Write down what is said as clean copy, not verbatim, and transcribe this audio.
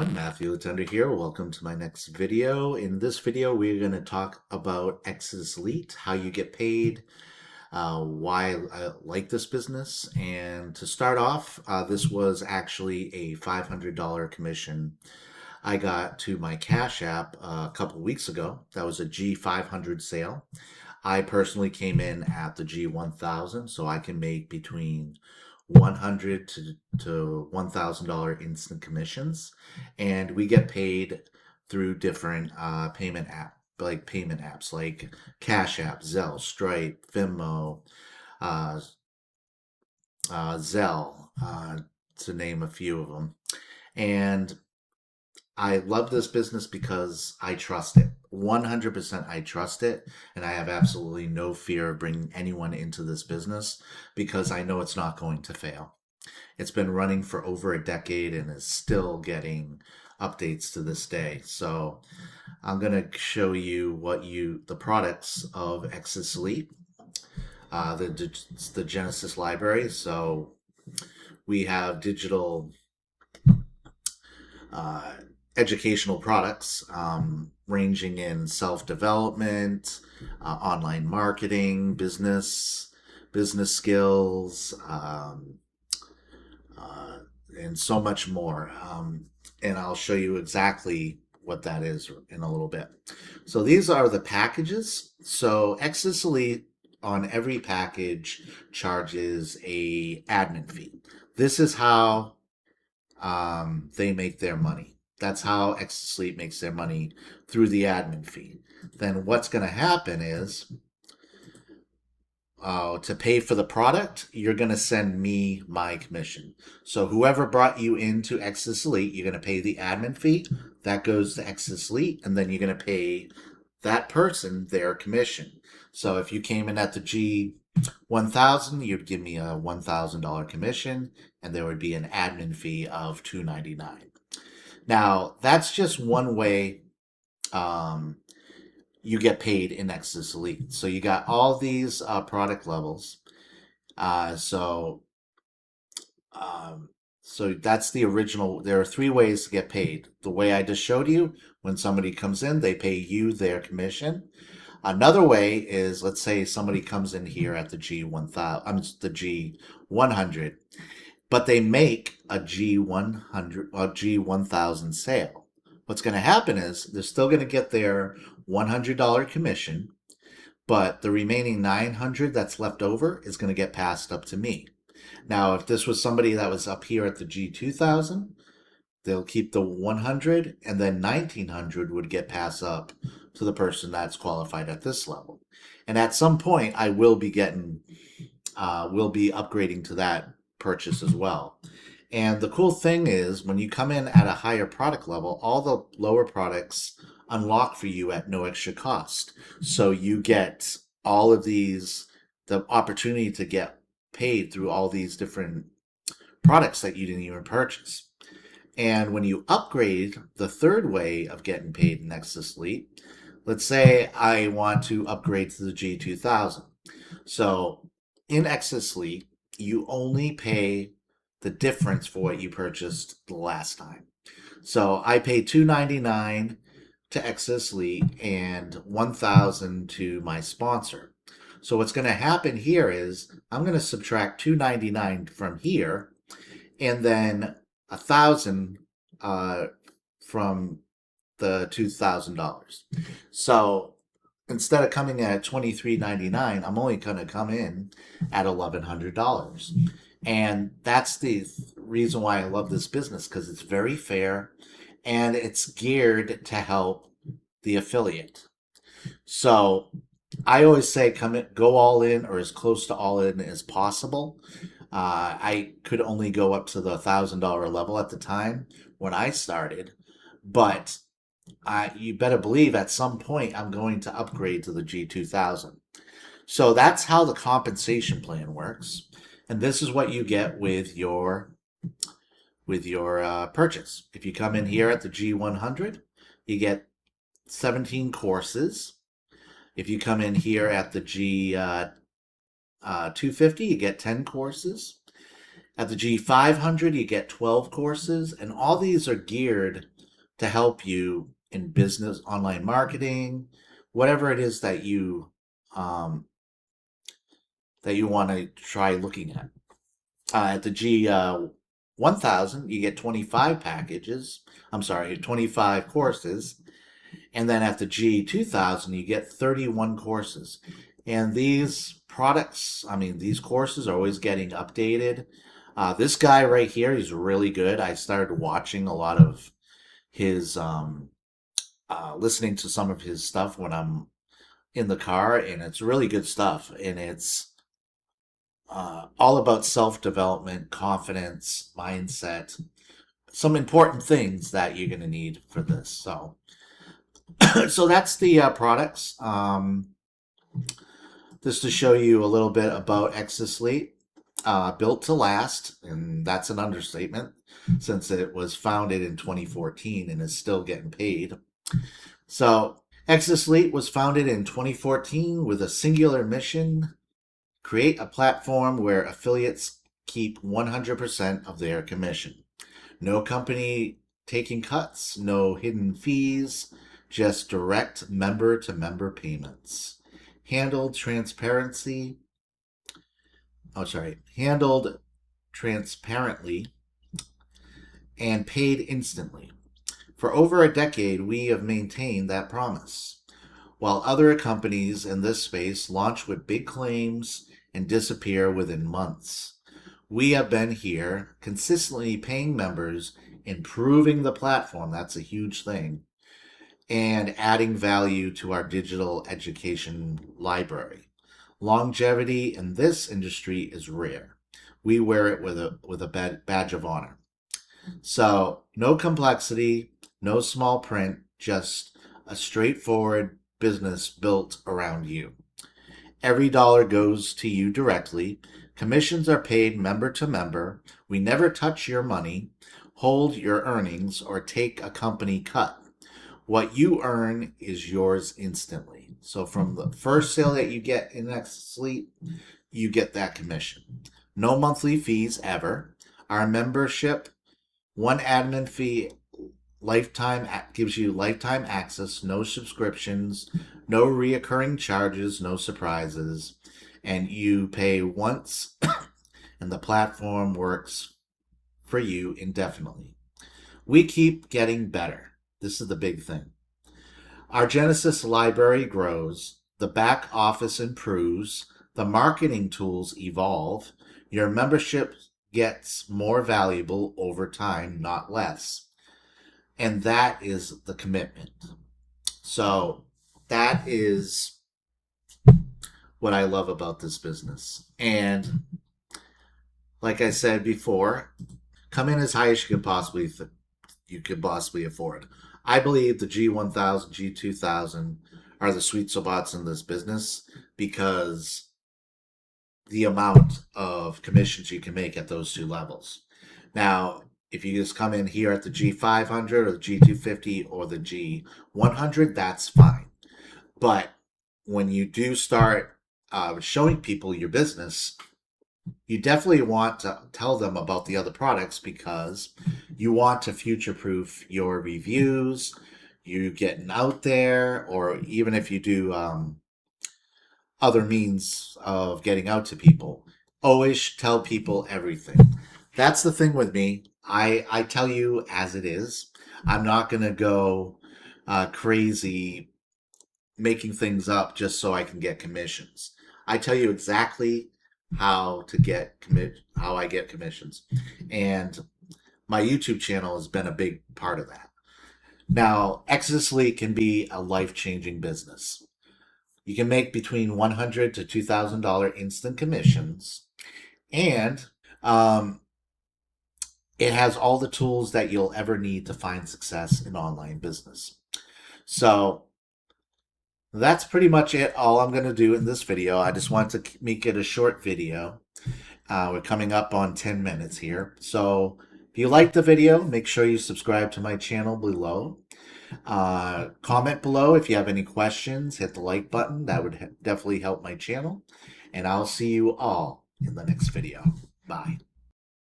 everyone, Matthew Letendre here. Welcome to my next video. In this video, we're going to talk about Exitus Elite, how you get paid, why I like this business. And to start off, this was actually a $500 commission I got to my Cash App a couple weeks ago. That was a G500 sale. I personally came in at the G1000, so I can make between $100 to $1,000 instant commissions, and we get paid through different payment apps like Cash App, Zelle, Stripe, Venmo, uh, Zelle, to name a few of them. And I love this business because I trust it. 100% I trust it, and I have absolutely no fear of bringing anyone into this business because I know it's not going to fail. It's been running for over a decade and is still getting updates to this day. So I'm going to show you the products of Exitus Elite, the Genesis library. So we have digital educational products ranging in self-development, online marketing, business skills, and so much more. And I'll show you exactly what that is in a little bit. So these are the packages. So Exitus Elite on every package charges a admin fee. This is how they make their money. That's how Exitus Elite makes their money, through the admin fee. Then what's going to happen is, to pay for the product, you're going to send me my commission. So whoever brought you into Exitus Elite, you're going to pay the admin fee. That goes to Exitus Elite, and then you're going to pay that person their commission. So if you came in at the G1000, you'd give me a $1,000 commission, and there would be an admin fee of $299. Now, that's just one way you get paid in Exitus Elite. So you got all these product levels. So that's the original. There are three ways to get paid. The way I just showed you, when somebody comes in, they pay you their commission. Another way is, let's say somebody comes in here at the G100, but they make a G100 or G1000 sale. What's going to happen is they're still going to get their $100 commission, but the remaining $900 that's left over is going to get passed up to me. Now, if this was somebody that was up here at the G2000, they'll keep the 100, and then 1900 would get passed up to the person that's qualified at this level. And at some point, I will be upgrading to that purchase as well. And the cool thing is, when you come in at a higher product level, all the lower products unlock for you at no extra cost. So you get all of these, the opportunity to get paid through all these different products that you didn't even purchase. And when you upgrade, the third way of getting paid in Exitus Elite, let's say I want to upgrade to the G2000. So in Exitus Elite, you only pay the difference for what you purchased the last time. So I pay $299 to Exitus Elite and $1,000 to my sponsor. So what's going to happen here is I'm going to subtract $299 from here, and then $1,000 from the $2,000. So instead of coming at $23.99, I'm only going to come in at $1,100. And that's the reason why I love this business, because it's very fair and it's geared to help the affiliate. So I always say go all in, or as close to all in as possible. I could only go up to the $1,000 level at the time when I started, but you better believe at some point I'm going to upgrade to the G2000. So that's how the compensation plan works. And this is what you get with your purchase. If you come in here at the G100, you get 17 courses. If you come in here at the G250, you get 10 courses. At the G500, you get 12 courses, and all these are geared to help you in business, online marketing, whatever it is that you want to try looking at. At the G 1000, you get 25 packages. I'm sorry, 25 courses. And then at the G 2000, you get 31 courses. And these products, I mean, these courses are always getting updated. This guy right here, he's really good. I started watching a lot of his, listening to some of his stuff when I'm in the car, and it's really good stuff. And it's all about self-development, confidence, mindset, some important things that you're going to need for this. So, so that's the products. Just to show you a little bit about Exitus, built to last, and that's an understatement since it was founded in 2014 and is still getting paid. So, Exitus was founded in 2014 with a singular mission: create a platform where affiliates keep 100% of their commission. No company taking cuts, no hidden fees, just direct member-to-member payments. Handled transparently and paid instantly. For over a decade, we have maintained that promise. While other companies in this space launch with big claims and disappear within months, we have been here consistently paying members, improving the platform, that's a huge thing, and adding value to our digital education library. Longevity in this industry is rare. We wear it with a badge of honor. So, no complexity, no small print, just a straightforward business built around you. Every dollar goes to you directly. Commissions are paid member to member. We never touch your money, hold your earnings, or take a company cut. What you earn is yours instantly. So from the first sale that you get in Exitus, you get that commission. No monthly fees ever. Our membership, one admin fee, lifetime gives you lifetime access, no subscriptions, no reoccurring charges, no surprises, and you pay once and the platform works for you indefinitely. We keep getting better. This is the big thing. Our Genesis library grows, the back office improves, the marketing tools evolve, your membership gets more valuable over time, not less. And that is the commitment. So that is what I love about this business. And like I said before, come in as high as you could possibly afford. I believe the G1000, G2000 are the sweet spots in this business because the amount of commissions you can make at those two levels. Now, if you just come in here at the G500 or the G250 or the G100, that's fine. But when you do start showing people your business, you definitely want to tell them about the other products because you want to future-proof your reviews, you getting out there, or even if you do other means of getting out to people, always tell people everything. That's the thing with me. I tell you as it is. I'm not going to go crazy making things up just so I can get commissions. I tell you exactly how I get commissions, and my YouTube channel has been a big part of that. Now, Exitus can be a life-changing business. You can make between $100 to $2,000 instant commissions, and it has all the tools that you'll ever need to find success in online business. So that's pretty much it. All I'm going to do in this video. I just wanted to make it a short video. We're coming up on 10 minutes here. So if you like the video, make sure you subscribe to my channel below. Comment below if you have any questions. Hit the like button. That would definitely help my channel. And I'll see you all in the next video. Bye.